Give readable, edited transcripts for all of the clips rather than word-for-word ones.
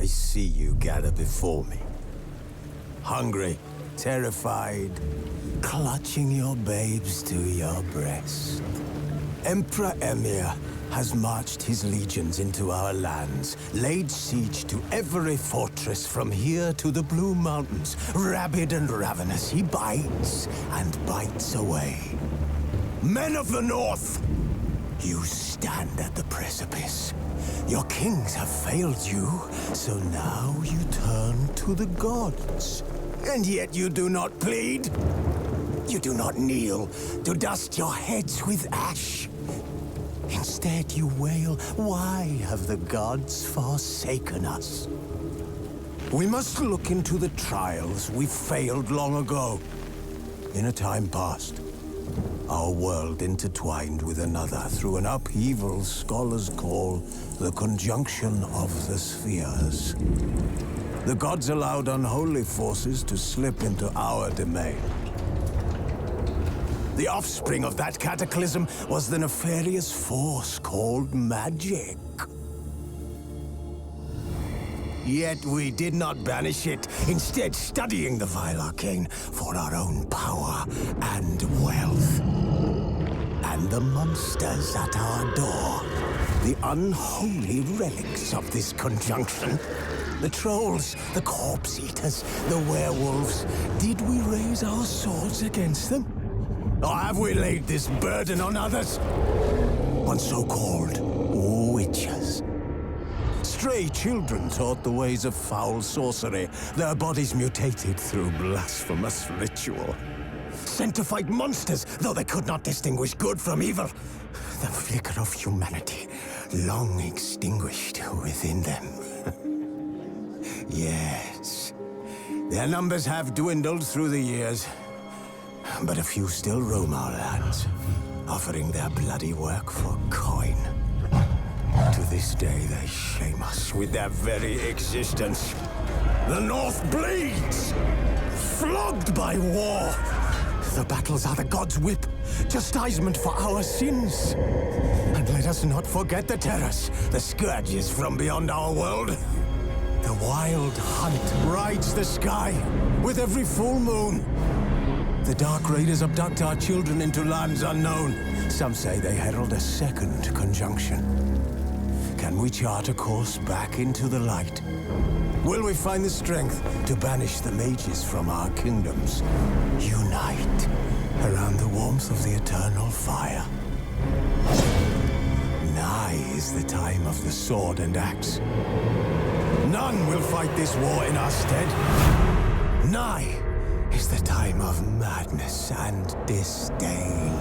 see you gather before me. Hungry, terrified, clutching your babes to your breast. Emperor Emir has marched his legions into our lands, laid siege to every fortress from here to the Blue Mountains. Rabid and ravenous, he bites and bites away. Men of the North, you stand at the precipice. Your kings have failed you, so now you turn to the gods. And yet you do not plead. You do not kneel to dust your heads with ash. Instead you wail, why have the gods forsaken us? We must look into the trials we failed long ago. In a time past, our world intertwined with another through an upheaval scholars call the conjunction of the spheres. The gods allowed unholy forces to slip into our domain. The offspring of that cataclysm was the nefarious force called magic. Yet we did not banish it, instead studying the vile arcane for our own power and wealth. And the monsters at our door, the unholy relics of this conjunction. The trolls, the corpse eaters, the werewolves. Did we raise our swords against them? Or have we laid this burden on others? On so-called witches. Stray children taught the ways of foul sorcery, their bodies mutated through blasphemous ritual. Sent to fight monsters, though they could not distinguish good from evil. The flicker of humanity, long extinguished within them. Yes, their numbers have dwindled through the years, but a few still roam our lands, offering their bloody work for coin. To this day, they shame us with their very existence. The North bleeds, flogged by war. The battles are the gods' whip, chastisement for our sins. And let us not forget the terrors, the scourges from beyond our world. The wild hunt rides the sky with every full moon. The Dark Raiders abduct our children into lands unknown. Some say they herald a second conjunction. Can we chart a course back into the light? Will we find the strength to banish the mages from our kingdoms? Unite around the warmth of the eternal fire. Nigh is the time of the sword and axe. None will fight this war in our stead. Nigh is the time of madness and disdain.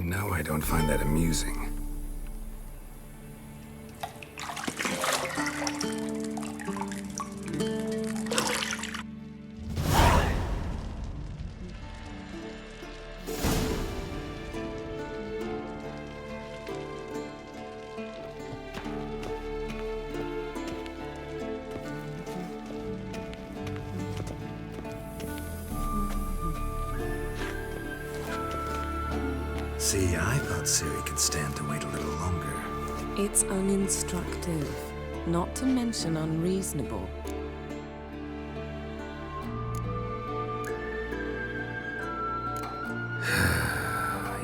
know I don't find that amusing. See, I thought Ciri could stand to wait a little longer. It's uninstructive, not to mention unreasonable.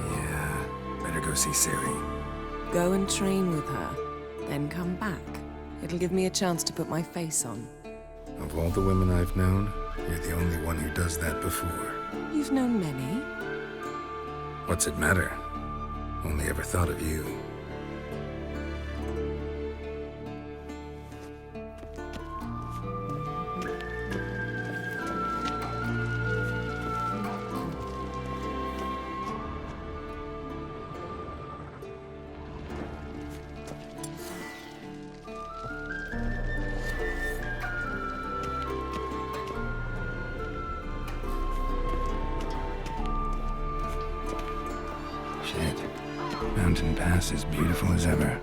Yeah, better go see Ciri. Go and train with her, then come back. It'll give me a chance to put my face on. Of all the women I've known, you're the only one who does that before. You've known many. What's it matter? Only ever thought of you. Shit. Mountain Pass is beautiful as ever.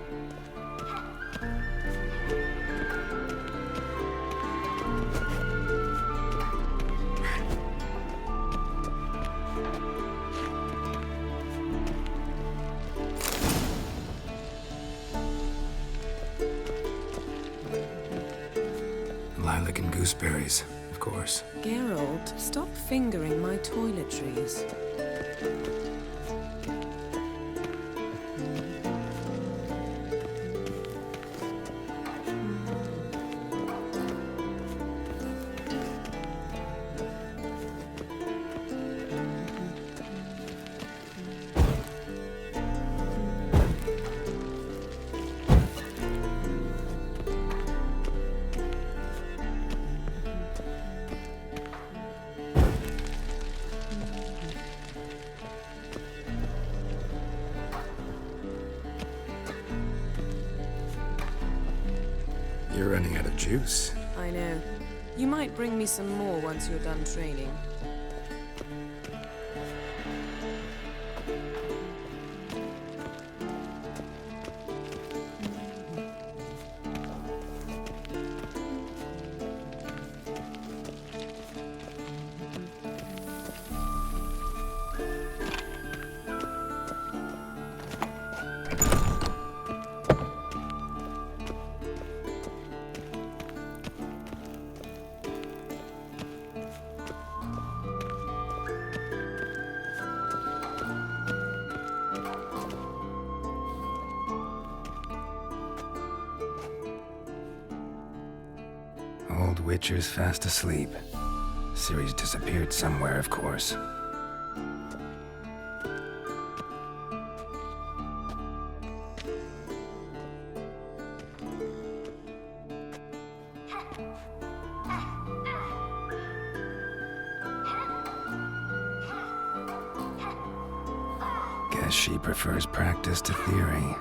Lilac and gooseberries, of course. Geralt, stop fingering my toiletries. You're running out of juice. I know. You might bring me some more once you're done training. Old Witcher's fast asleep. Ciri's disappeared somewhere, of course. Guess she prefers practice to theory.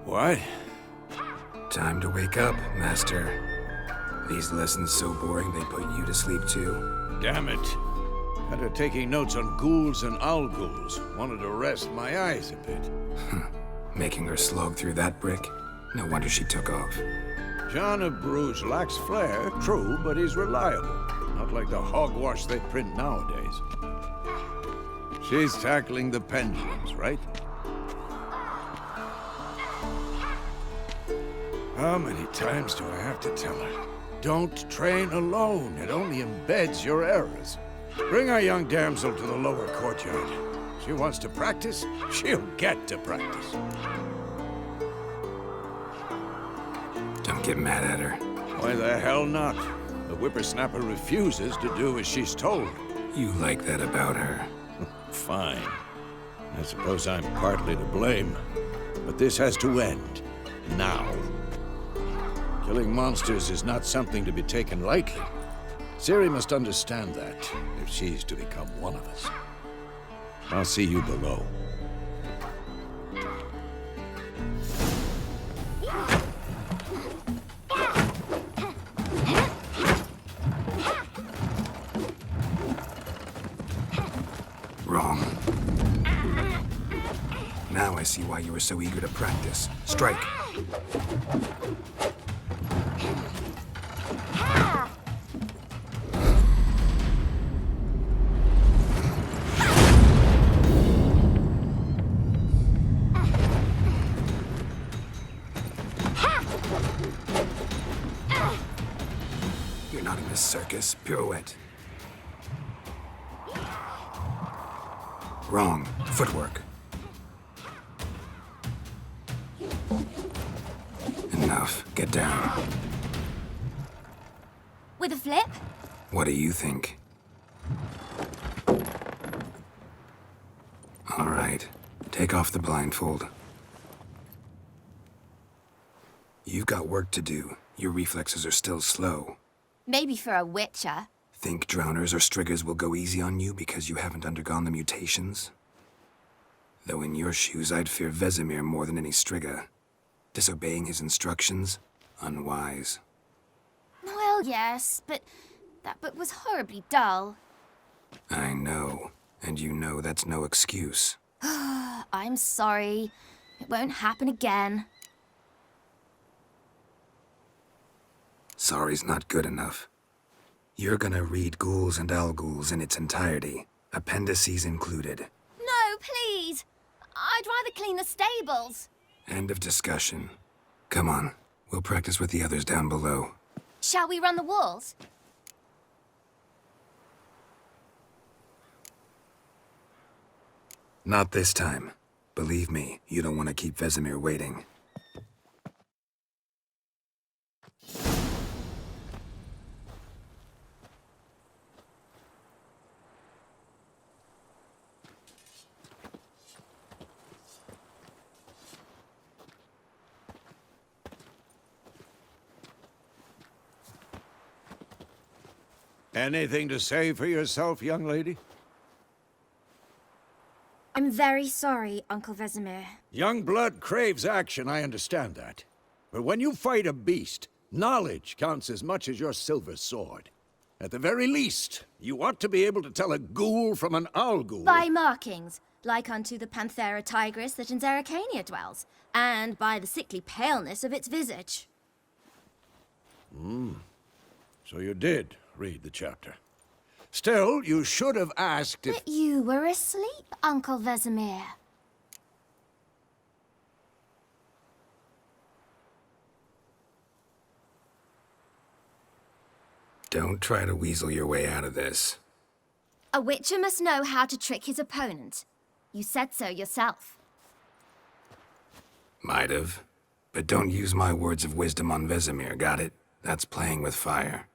What? Time to wake up, Master. These lessons so boring they put you to sleep too. Damn it. After taking notes on ghouls and owl ghouls, wanted to rest my eyes a bit. Making her slog through that brick? No wonder she took off. John of Bruges lacks flair, true, but he's reliable. Not like the hogwash they print nowadays. She's tackling the pendulums, right? How many times do I have to tell her? Don't train alone. It only embeds your errors. Bring our young damsel to the lower courtyard. She wants to practice, she'll get to practice. Don't get mad at her. Why the hell not? The whippersnapper refuses to do as she's told. You like that about her. Fine. I suppose I'm partly to blame. But this has to end. Now. Killing monsters is not something to be taken lightly. Ciri must understand that, if she's to become one of us. I'll see you below. Wrong. Now I see why you were so eager to practice. Strike. You're not in this circus. Pirouette. Wrong. Footwork. Enough. Get down. With a flip? What do you think? All right. Take off the blindfold. You've got work to do. Your reflexes are still slow. Maybe for a witcher. Think drowners or striggers will go easy on you because you haven't undergone the mutations? Though in your shoes, I'd fear Vesemir more than any strigger. Disobeying his instructions? Unwise. Well, yes, but that book was horribly dull. I know. And you know that's no excuse. I'm sorry. It won't happen again. Sorry's not good enough. You're gonna read Ghouls and Alghouls in its entirety, appendices included. No, please! I'd rather clean the stables. End of discussion. Come on, we'll practice with the others down below. Shall we run the walls? Not this time. Believe me, you don't want to keep Vesemir waiting. Anything to say for yourself, young lady? I'm very sorry, Uncle Vesemir. Young blood craves action, I understand that. But when you fight a beast, knowledge counts as much as your silver sword. At the very least, you ought to be able to tell a ghoul from an Alghoul. By markings, like unto the Panthera tigris that in Zerrikania dwells, and by the sickly paleness of its visage. So you did read the chapter. Still, you should have asked if... But you were asleep, Uncle Vesemir. Don't try to weasel your way out of this. A witcher must know how to trick his opponent. You said so yourself. Might have. But don't use my words of wisdom on Vesemir, got it? That's playing with fire.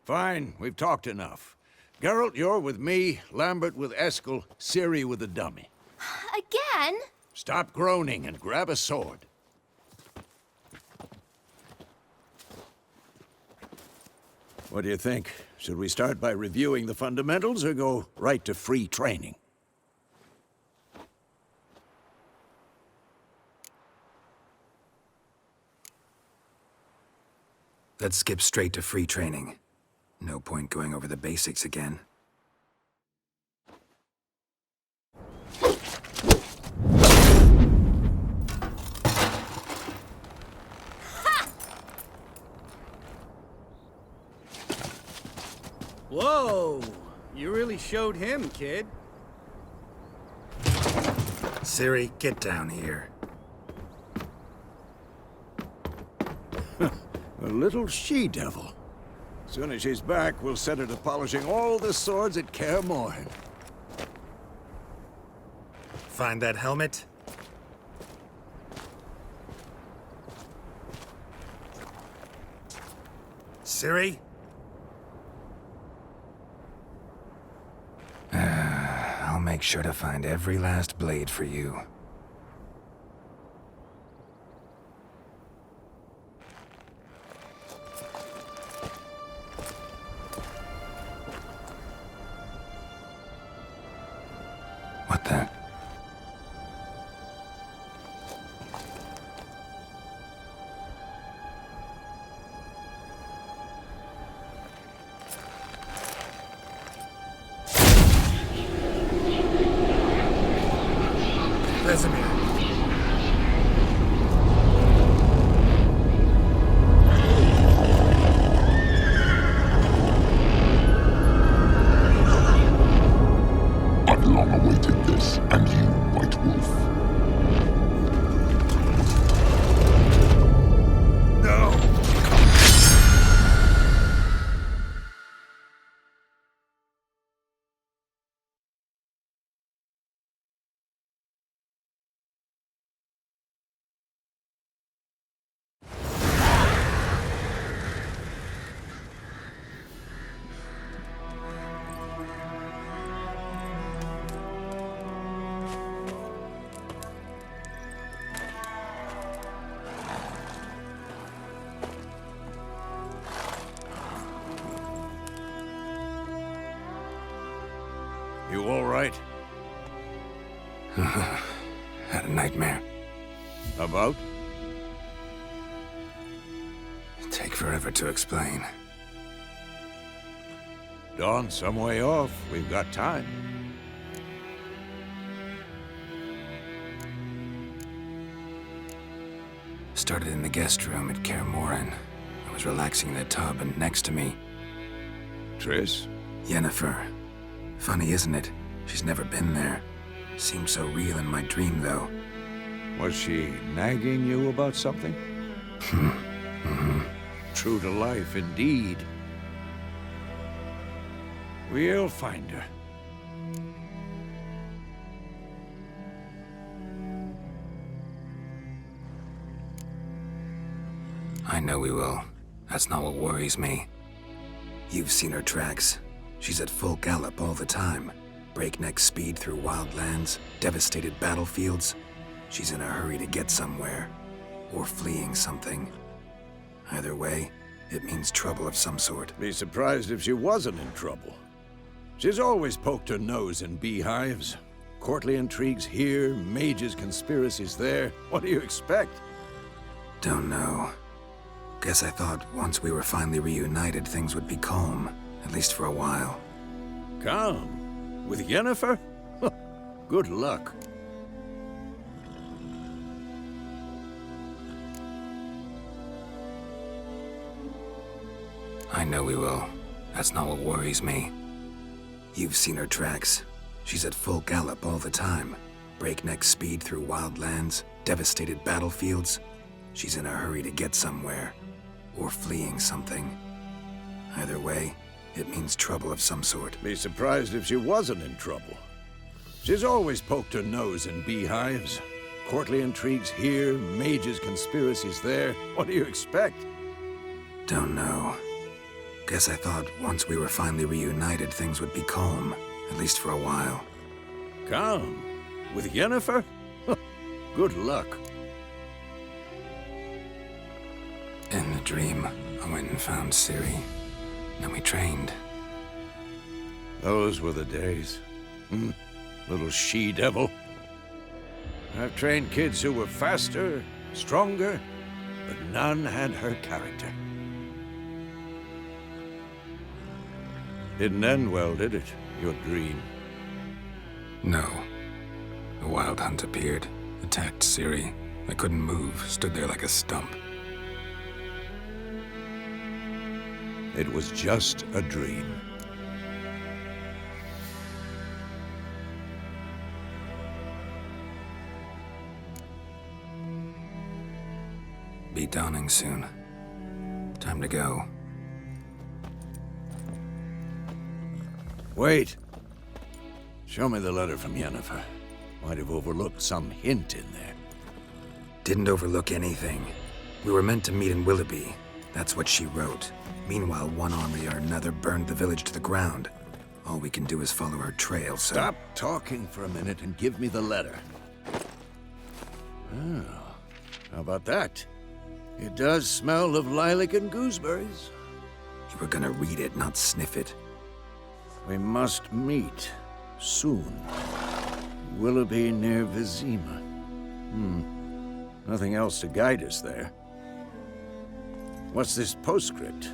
Fine, we've talked enough. Geralt, you're with me, Lambert with Eskel, Ciri with the dummy. Again? Stop groaning and grab a sword. What do you think? Should we start by reviewing the fundamentals or go right to free training? Let's skip straight to free training. No point going over the basics again. Whoa! You really showed him, kid. Ciri, get down here. A little she-devil. Soon as she's back, we'll set her to polishing all the swords at Kaer Morhen. Find that helmet? Ciri? I'll make sure to find every last blade for you. Had a nightmare. About? Take forever to explain. Dawn's some way off. We've got time. Started in the guest room at Kaer Morhen. I was relaxing in the tub, and next to me, Triss? Yennefer. Funny, isn't it? She's never been there. Seemed so real in my dream, though. Was she nagging you about something? True to life, indeed. We'll find her. I know we will. That's not what worries me. You've seen her tracks. She's at full gallop all the time. Breakneck speed through wild lands, devastated battlefields. She's in a hurry to get somewhere. Or fleeing something. Either way, it means trouble of some sort. Be surprised if she wasn't in trouble. She's always poked her nose in beehives. Courtly intrigues here, mages' conspiracies there. What do you expect? Don't know. Guess I thought once we were finally reunited, things would be calm. At least for a while. Calm? With Yennefer? Good luck. I know we will. That's not what worries me. You've seen her tracks. She's at full gallop all the time. Breakneck speed through wild lands, devastated battlefields. She's in a hurry to get somewhere. Or fleeing something. Either way, it means trouble of some sort. Be surprised if she wasn't in trouble. She's always poked her nose in beehives. Courtly intrigues here, mages' conspiracies there. What do you expect? Don't know. Guess I thought once we were finally reunited, things would be calm. At least for a while. Calm? With Yennefer? Good luck. In the dream, I went and found Ciri. Then we trained. Those were the days. Little she-devil. I've trained kids who were faster, stronger, but none had her character. Didn't end well, did it? Your dream. No. A wild hunt appeared, attacked Ciri. I couldn't move, stood there like a stump. It was just a dream. Be dawning soon. Time to go. Wait. Show me the letter from Yennefer. Might have overlooked some hint in there. Didn't overlook anything. We were meant to meet in Willoughby. That's what she wrote. Meanwhile, one army or another burned the village to the ground. All we can do is follow her trail, so... Stop talking for a minute and give me the letter. Oh, how about that? It does smell of lilac and gooseberries. You were gonna read it, not sniff it. We must meet. Soon. Willoughby near Vizima. Nothing else to guide us there. What's this postscript?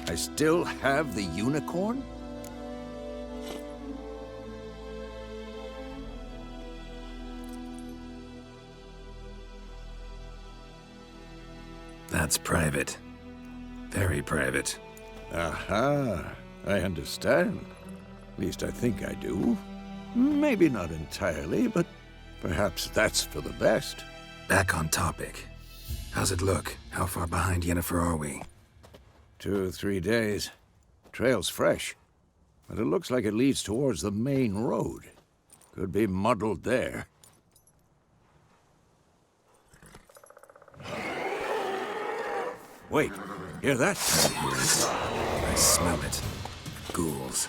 I still have the unicorn? That's private. Very private. Aha, I understand. At least I think I do. Maybe not entirely, but perhaps that's for the best. Back on topic. How's it look? How far behind Yennefer are we? 2 or 3 days. Trail's fresh, but it looks like it leads towards the main road. Could be muddled there. Wait, hear that? I smell it. Ghouls.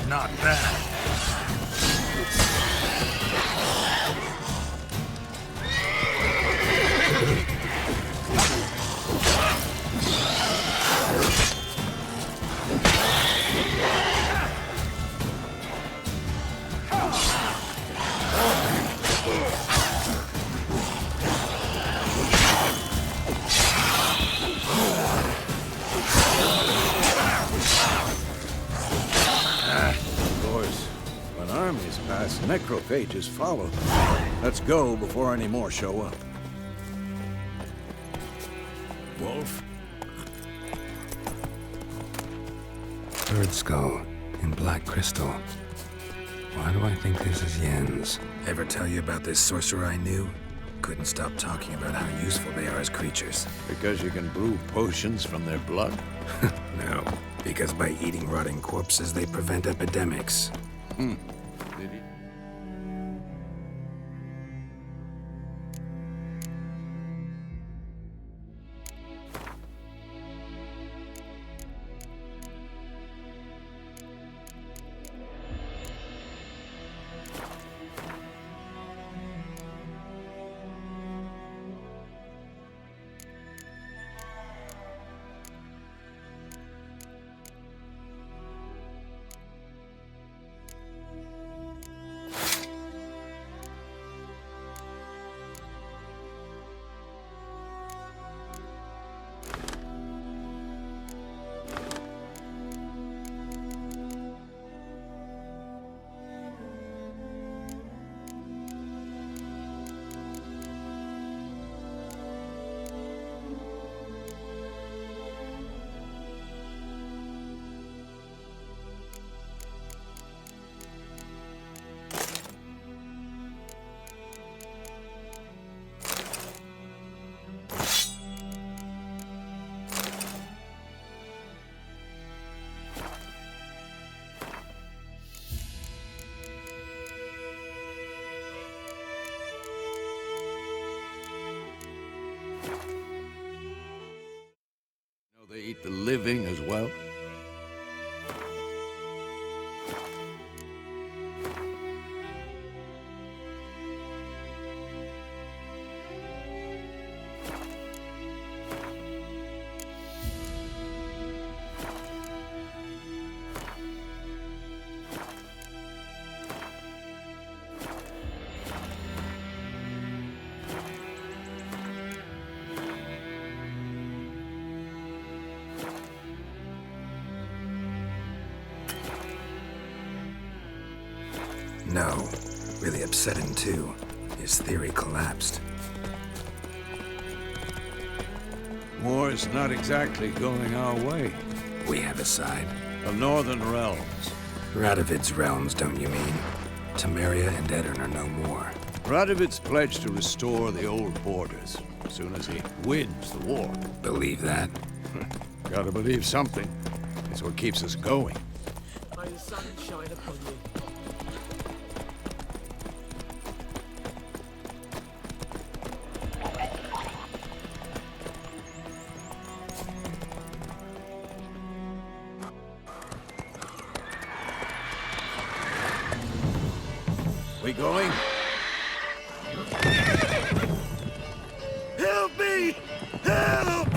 Not bad. necrophages follow. Let's go before any more show up. Wolf? Bird skull in black crystal. Why do I think this is Yen's? Ever tell you about this sorcerer I knew? Couldn't stop talking about how useful they are as creatures. Because you can brew potions from their blood? No, because by eating rotting corpses, they prevent epidemics. Did he? They eat the living as well? No. Really upset him too. His theory collapsed. War's not exactly going our way. We have a side. The Northern Realms. Radovid's realms, don't you mean? Temeria and Edirn are no more. Radovid's pledged to restore the old borders as soon as he wins the war. Believe that? Gotta believe something. It's what keeps us going. May the sun shine upon you. We going? Help me! Help!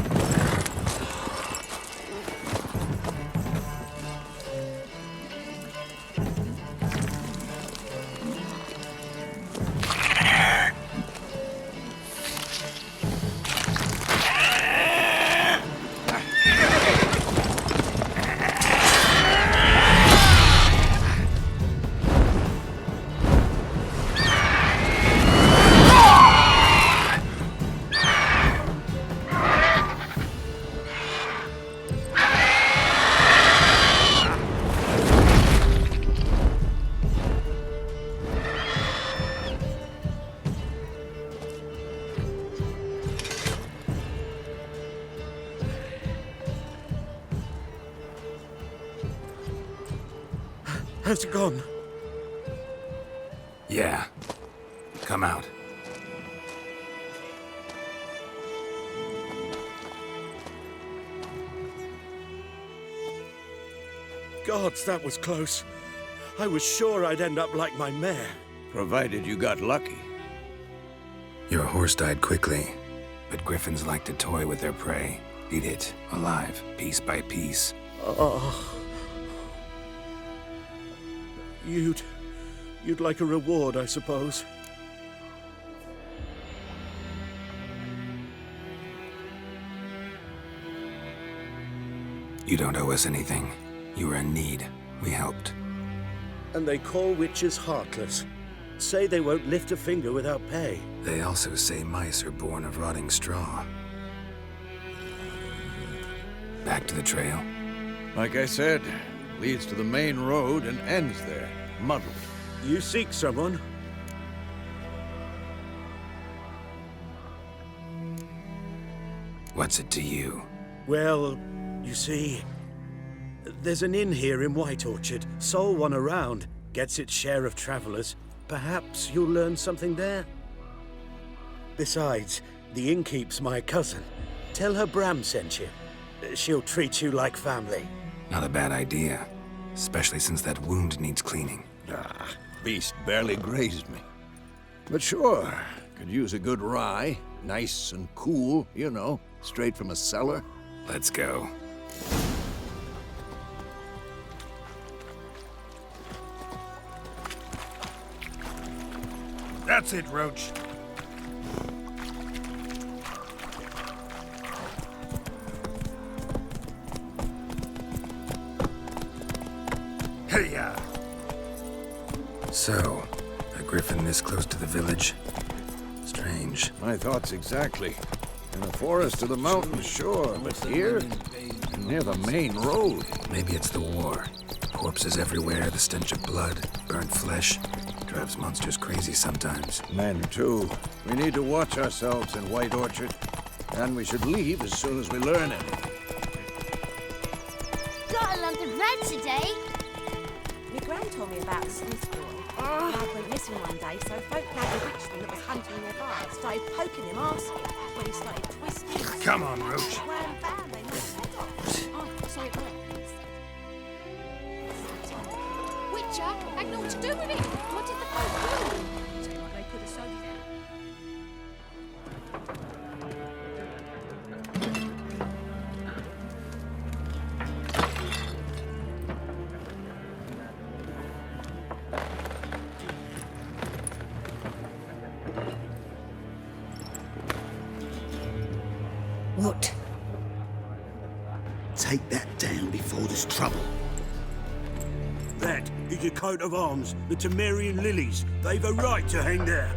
Has it gone? Yeah. Come out. Gods, that was close. I was sure I'd end up like my mare. Provided you got lucky. Your horse died quickly, but griffins like to toy with their prey. Eat it, alive, piece by piece. Oh. You'd like a reward, I suppose. You don't owe us anything. You were in need. We helped. And they call witches heartless. say they won't lift a finger without pay. They also say mice are born of rotting straw. Back to the trail? Like I said, leads to the main road and ends there, muddled. You seek someone? What's it to you? Well, you see, there's an inn here in White Orchard. Sole one around. Gets its share of travelers. Perhaps you'll learn something there? Besides, the innkeep's my cousin. Tell her Bram sent you. She'll treat you like family. Not a bad idea. Especially since that wound needs cleaning. Beast barely grazed me. But sure, could use a good rye. Nice and cool, you know, straight from a cellar. Let's go. That's it, Roach. Hey-ya! So, a griffin this close to the village? Strange. My thoughts exactly. In the forest or the mountains, sure, but here? Near the main road. Maybe it's the war. Corpses everywhere, the stench of blood, burnt flesh. Drives monsters crazy sometimes. Men, too. We need to watch ourselves in White Orchard. And we should leave as soon as we learn anything. Got a lump of red today. My gran told me about a Smith boy. Lad went missing one day, so folk nabbed a witchman that was hunting nearby. Started poking him, asking. When he started twisting. Come on, Roach. Wham, bam, they knocked his head off. Oh, sorry, it worked. Witcher had naught to do with it. What did the folk do? Seemed like they could have sold it out. What? Take that down before there's trouble. That is a coat of arms, the Temerian lilies. They've a right to hang there.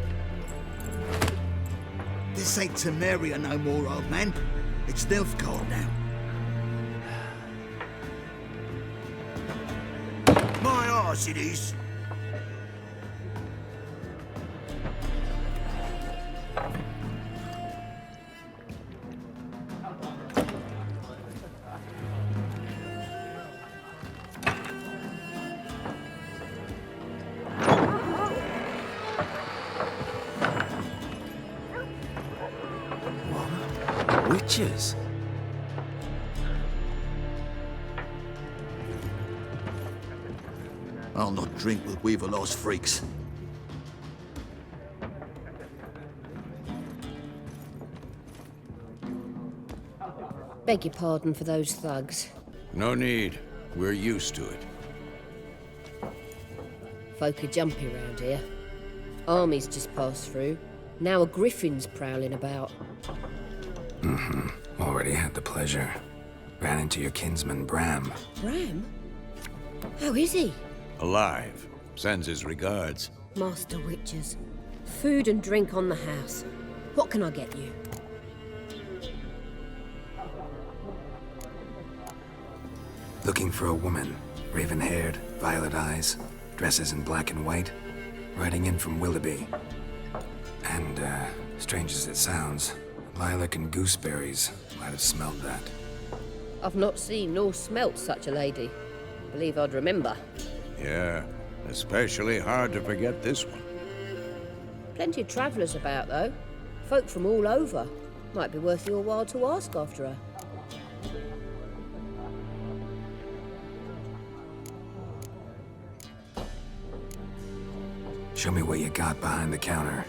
This ain't Temeria no more, old man. It's Nilfgaard now. My arse it is. Witches? I'll not drink with Weaverlaw's freaks. Beg your pardon for those thugs. No need. We're used to it. Folk are jumpy round here. Armies just passed through. Now a griffin's prowling about. Already had the pleasure. Ran into your kinsman, Bram. Bram? How is he? Alive. Sends his regards. Master Witches. Food and drink on the house. What can I get you? Looking for a woman. Raven-haired, violet eyes, dresses in black and white. Riding in from Willoughby. And, strange as it sounds, lilac and gooseberries might have smelled that. I've not seen nor smelt such a lady. Believe I'd remember. Yeah, especially hard to forget this one. Plenty of travellers about, though. Folk from all over. Might be worth your while to ask after her. Show me what you got behind the counter.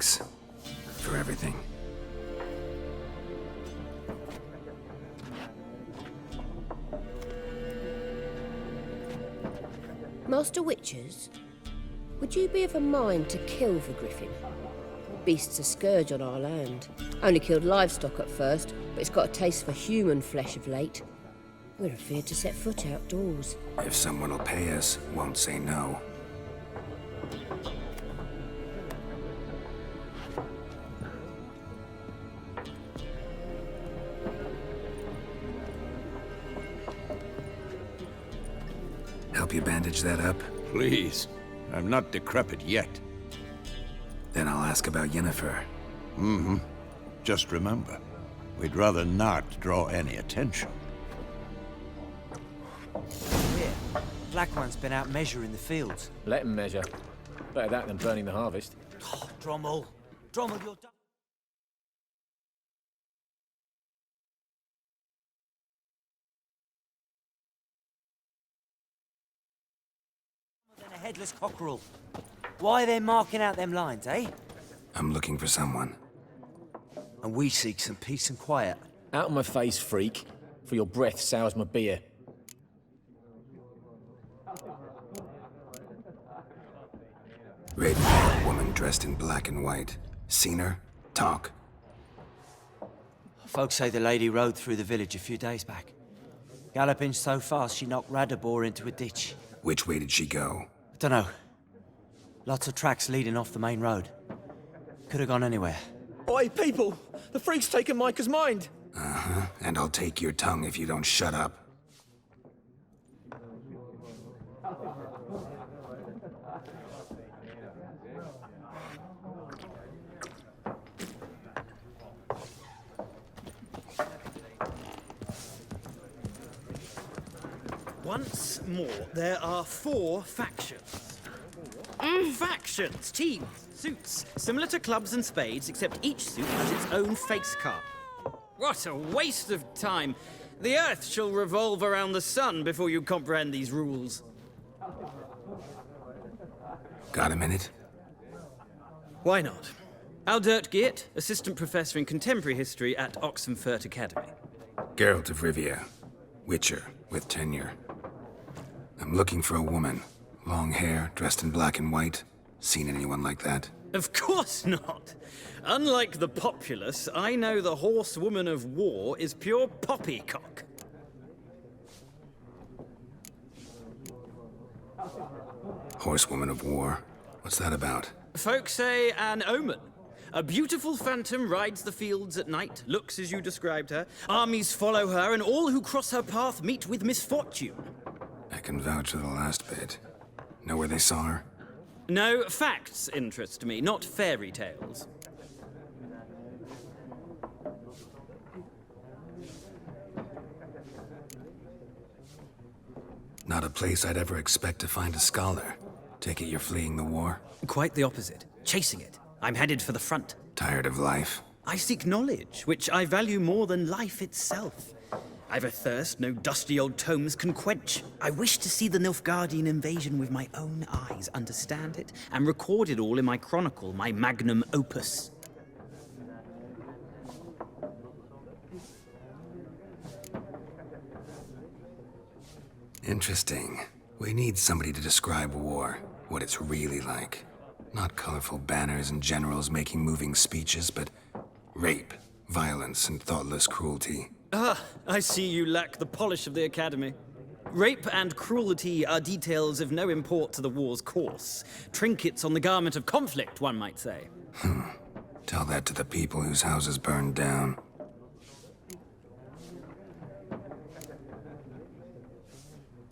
Thanks for everything. Master Witchers, would you be of a mind to kill the griffin? Beast's a scourge on our land. Only killed livestock at first, but it's got a taste for human flesh of late. We're afeard to set foot outdoors. If someone will pay us, won't say no. Help you bandage that up? Please. I'm not decrepit yet. Then I'll ask about Yennefer. Mm-hmm. Just remember, we'd rather not draw any attention. Here, Black One's been out measuring the fields. Let him measure. Better that than burning the harvest. Oh, Drommel, you're done. Than a headless cockerel. Why are they marking out them lines, eh? I'm looking for someone. And we seek some peace and quiet. Out of my face, freak. For your breath sours my beer. Red-haired woman dressed in black and white. Seen her? Talk. Folks say the lady rode through the village a few days back. Galloping so fast she knocked Radabor into a ditch. Which way did she go? Dunno. Lots of tracks leading off the main road. Could have gone anywhere. Oi, people! The freak's taken Micah's mind! Uh-huh. And I'll take your tongue if you don't shut up. Once more, there are 4 factions. Factions, teams, suits, similar to clubs and spades, except each suit has its own face card. What a waste of time! The Earth shall revolve around the sun before you comprehend these rules. Got a minute? Why not? Aldert Geert, Assistant Professor in Contemporary History at Oxenfurt Academy. Geralt of Rivia. Witcher, with tenure. I'm looking for a woman. Long hair, dressed in black and white. Seen anyone like that? Of course not. Unlike the populace, I know the horsewoman of war is pure poppycock. Horsewoman of war? What's that about? Folks say an omen. A beautiful phantom rides the fields at night, looks as you described her. Armies follow her, and all who cross her path meet with misfortune. I can vouch for the last bit. Know where they saw her? No, facts interest me, not fairy tales. Not a place I'd ever expect to find a scholar. Take it you're fleeing the war? Quite the opposite. Chasing it. I'm headed for the front. Tired of life? I seek knowledge, which I value more than life itself. I've a thirst no dusty old tomes can quench. I wish to see the Nilfgaardian invasion with my own eyes, understand it, and record it all in my chronicle, my magnum opus. Interesting. We need somebody to describe war, what it's really like. Not colorful banners and generals making moving speeches, but rape, violence, and thoughtless cruelty. Ah, I see you lack the polish of the Academy. Rape and cruelty are details of no import to the war's course. Trinkets on the garment of conflict, one might say. Tell that to the people whose houses burned down.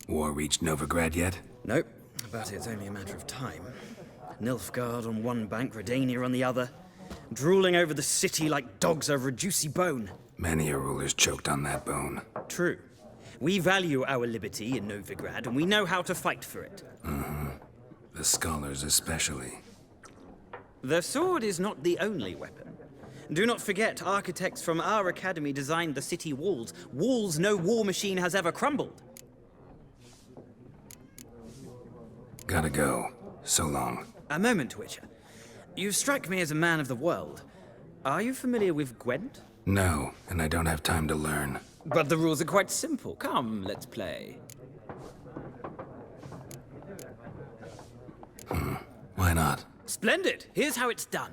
War reached Novigrad yet? Nope, but it's only a matter of time. Nilfgaard on one bank, Redania on the other, drooling over the city like dogs over a juicy bone. Many a ruler's choked on that bone. True. We value our liberty in Novigrad, and we know how to fight for it. The scholars especially. The sword is not the only weapon. Do not forget, architects from our academy designed the city walls. Walls no war machine has ever crumbled. Gotta go. So long. A moment, Witcher. You strike me as a man of the world. Are you familiar with Gwent? No, and I don't have time to learn. But the rules are quite simple. Come, let's play. Why not? Splendid! Here's how it's done.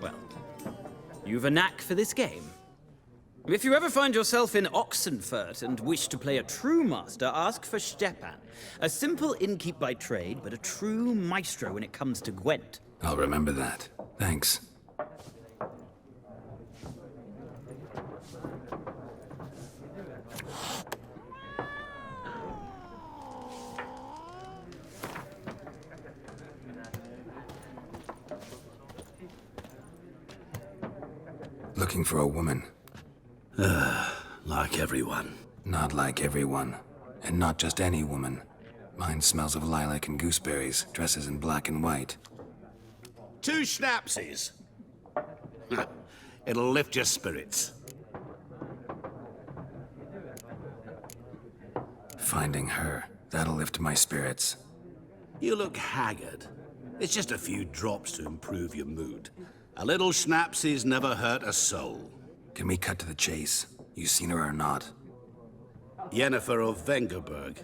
Well, you've a knack for this game. If you ever find yourself in Oxenfurt and wish to play a true master, ask for Stepan. A simple innkeep by trade, but a true maestro when it comes to Gwent. I'll remember that. Thanks. Looking for a woman. Like everyone. Not like everyone. And not just any woman. Mine smells of lilac and gooseberries, dresses in black and white. 2 schnapsies. It'll lift your spirits. Finding her, that'll lift my spirits. You look haggard. It's just a few drops to improve your mood. A little schnapsies never hurt a soul. Can we cut to the chase? You seen her or not? Yennefer of Vengerberg.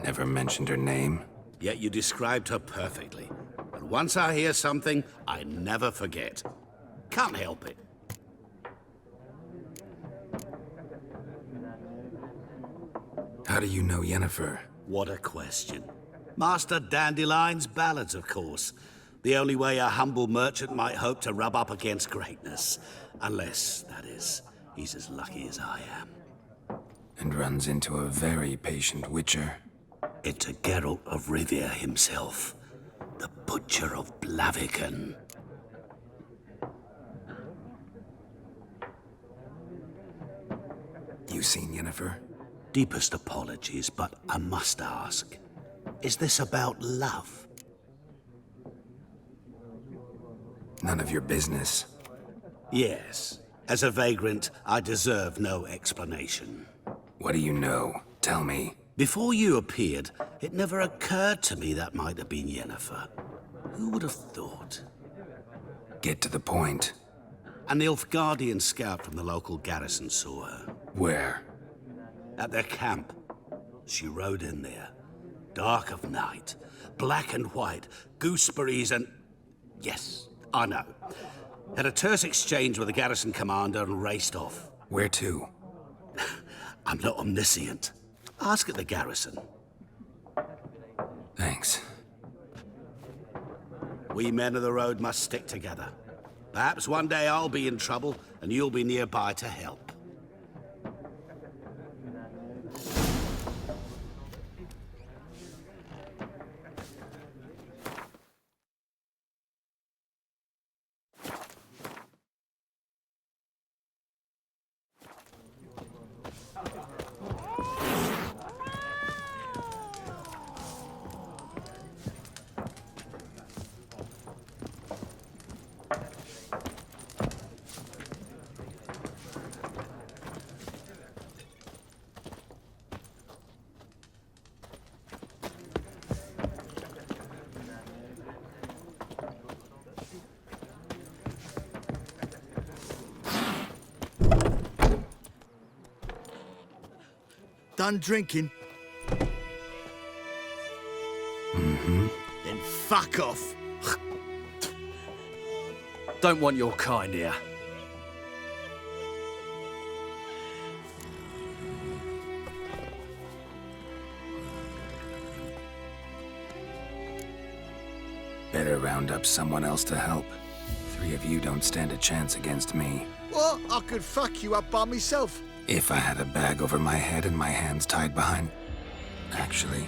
Never mentioned her name? Yet you described her perfectly. And once I hear something, I never forget. Can't help it. How do you know Yennefer? What a question. Master Dandelion's ballads, of course. The only way a humble merchant might hope to rub up against greatness. Unless, that is, he's as lucky as I am. And runs into a very patient witcher. Into Geralt of Rivia himself. The Butcher of Blaviken. You seen Yennefer? Deepest apologies, but I must ask. Is this about love? None of your business. Yes. As a vagrant, I deserve no explanation. What do you know? Tell me. Before you appeared, it never occurred to me that might have been Yennefer. Who would have thought? Get to the point. A Nilfgaardian scout from the local garrison saw her. Where? At their camp. She rode in there. Dark of night. Black and white. Gooseberries and... Yes, I know. Had a terse exchange with the garrison commander and raced off. Where to? I'm not omniscient. Ask at the garrison. Thanks. We men of the road must stick together. Perhaps one day I'll be in trouble and you'll be nearby to help. Done drinking? Mm-hmm. Then fuck off. Don't want your kind here. Better round up someone else to help. 3 of you don't stand a chance against me. What? I could fuck you up by myself. If I had a bag over my head and my hands tied behind... Actually,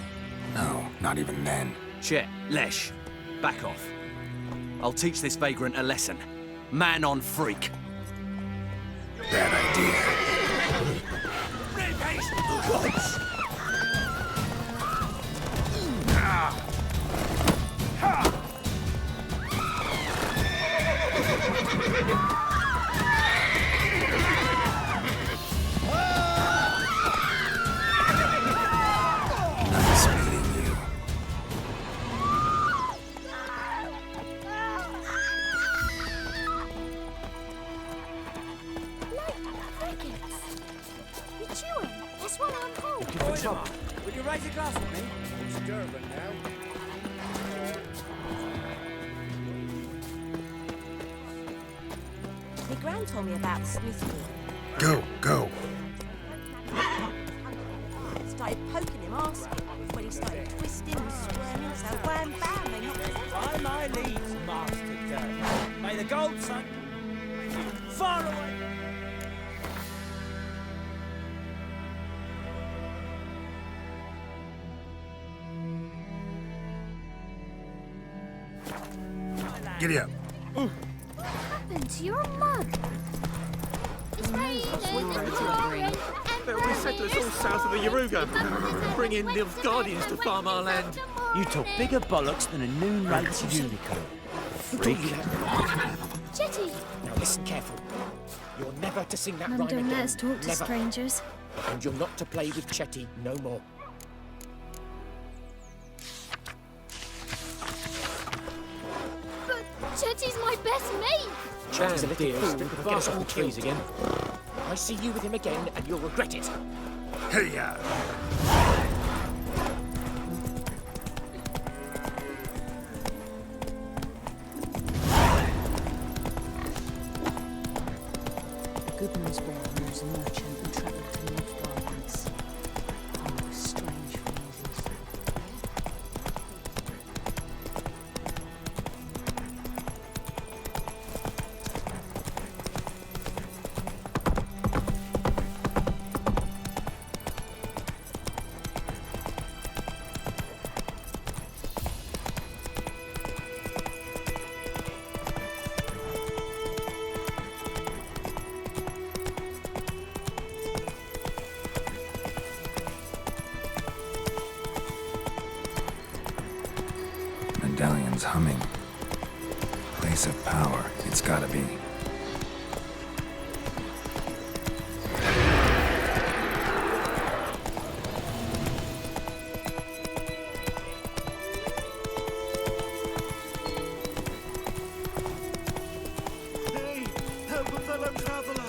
no, not even then. Chet, Lesh, back off. I'll teach this vagrant a lesson. Man on freak. Bad idea. Nice meeting you. Like crickets. You're chewing. That's what I'm called. Gran told me about the Smith boy. Go, go. Started poking him, asking. When he started twisting and squirming, so wham bam, they knocked his head off. By my leaves, Master Dirk. May the gold sun far away. Giddy up. What happened to your mug? There will be settlers all south of the Yaruga. Bring in Nilfgaardians to farm our land. You talk bigger bollocks than a noon-ranked unicorn. Freak. Jetty! Now listen careful. You're never to sing that Mum rhyme don't again. let us talk to Never. strangers. And you're not to play with Chetty no more. But Jetty's my best mate! Chetty's a little fool who will get us all trees again. I see you with him again and you'll regret it. Hey-ya! Goodman's boy was a merchant and travelled to Nilfgaardians. Oh, strange phrases. Medallion's humming. Place of power, it's gotta be. Hey, help a fellow traveler.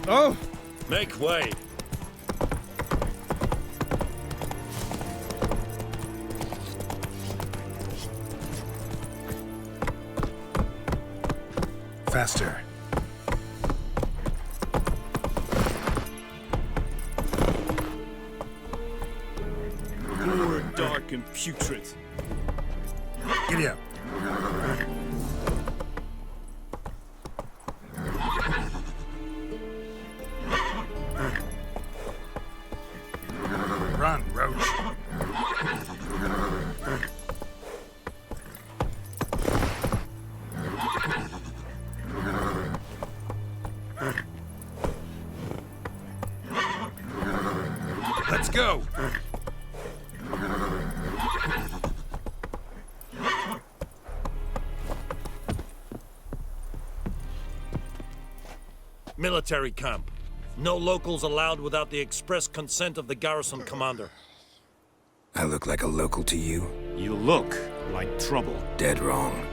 Oh! Make way. Faster. More dark and putrid. Giddy up. Run, Roach. Let's go. Military camp. No locals allowed without the express consent of the garrison commander. I look like a local to you? You look like trouble. Dead wrong.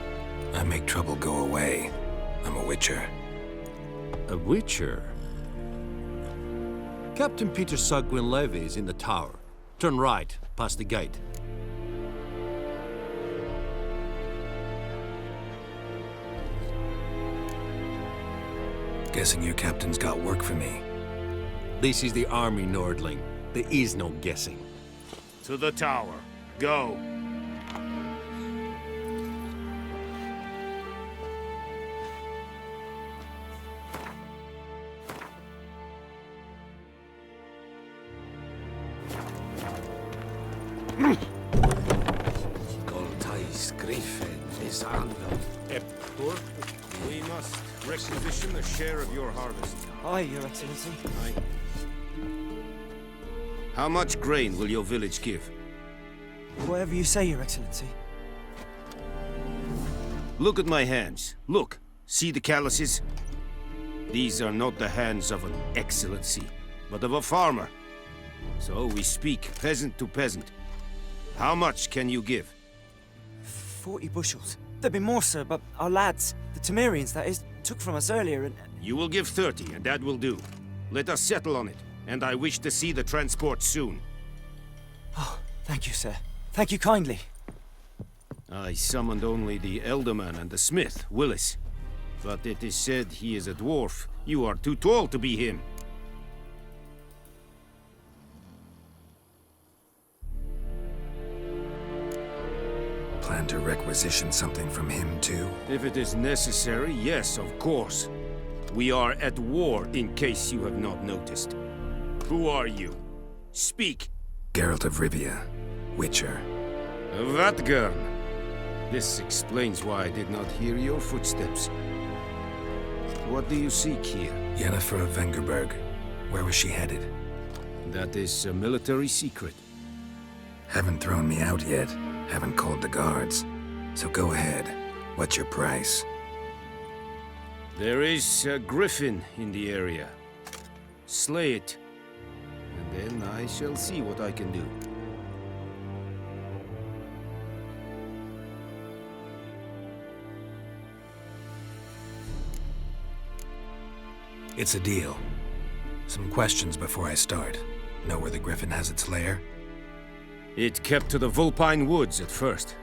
I make trouble go away. I'm a witcher. A witcher? Captain Peter Sagwin Levy is in the tower. Turn right, past the gate. Guessing your captain's got work for me. This is the army, Nordling. There is no guessing. To the tower. Go. Goltais Griffin is under. Epcor, we must requisition a share of your harvest. Aye, Your Excellency. Aye. How much grain will your village give? Whatever you say, Your Excellency. Look at my hands. Look. See the calluses? These are not the hands of an excellency, but of a farmer. So we speak peasant to peasant. How much can you give? 40 bushels. There'd be more, sir, but our lads, the Temerians, that is, took from us earlier and... You will give 30, and that will do. Let us settle on it, and I wish to see the transport soon. Oh, thank you, sir. Thank you kindly. I summoned only the Elderman and the smith, Willis. But it is said he is a dwarf. You are too tall to be him. Plan to requisition something from him, too? If it is necessary, yes, of course. We are at war, in case you have not noticed. Who are you? Speak! Geralt of Rivia, Witcher. Vatgern! This explains why I did not hear your footsteps. What do you seek here? Yennefer of Vengerberg. Where was she headed? That is a military secret. Haven't thrown me out yet. Haven't called the guards. So go ahead. What's your price? There is a griffin in the area. Slay it. And then I shall see what I can do. It's a deal. Some questions before I start. Know where the griffin has its lair? It kept to the Vulpine Woods at first.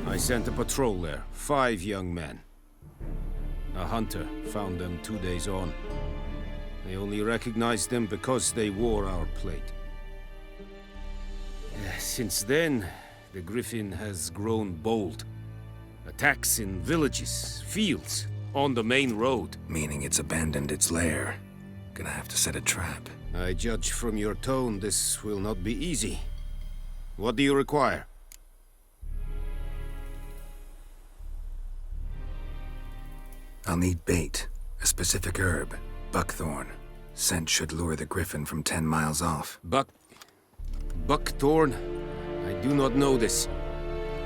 I sent a patrol there, 5 young men. A hunter found them 2 days on. They only recognized them because they wore our plate. Since then, the griffin has grown bold. Attacks in villages, fields, on the main road. Meaning it's abandoned its lair. Gonna have to set a trap. I judge from your tone this will not be easy. What do you require? I'll need bait. A specific herb. Buckthorn. Scent should lure the griffin from 10 miles off. Buckthorn? I do not know this.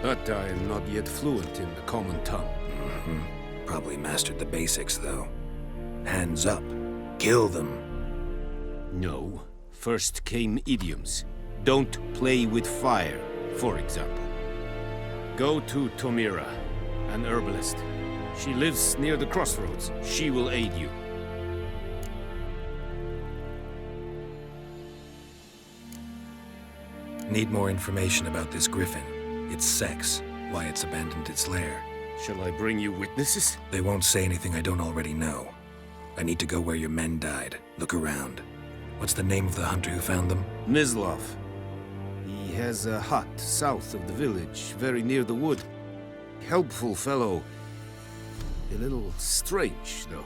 But I am not yet fluent in the common tongue. Probably mastered the basics, though. Hands up. Kill them. No. First came idioms. Don't play with fire, for example. Go to Tomira, an herbalist. She lives near the crossroads. She will aid you. Need more information about this griffin. Its sex, why it's abandoned its lair. Shall I bring you witnesses? They won't say anything I don't already know. I need to go where your men died. Look around. What's the name of the hunter who found them? Mislav. He has a hut south of the village, very near the wood. Helpful fellow. A little strange, though.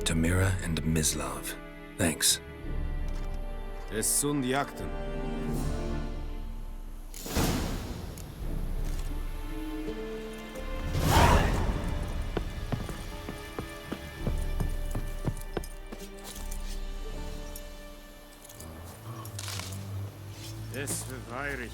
Tamira and Mislav. Thanks. Es sunt jakten. Es verweirig.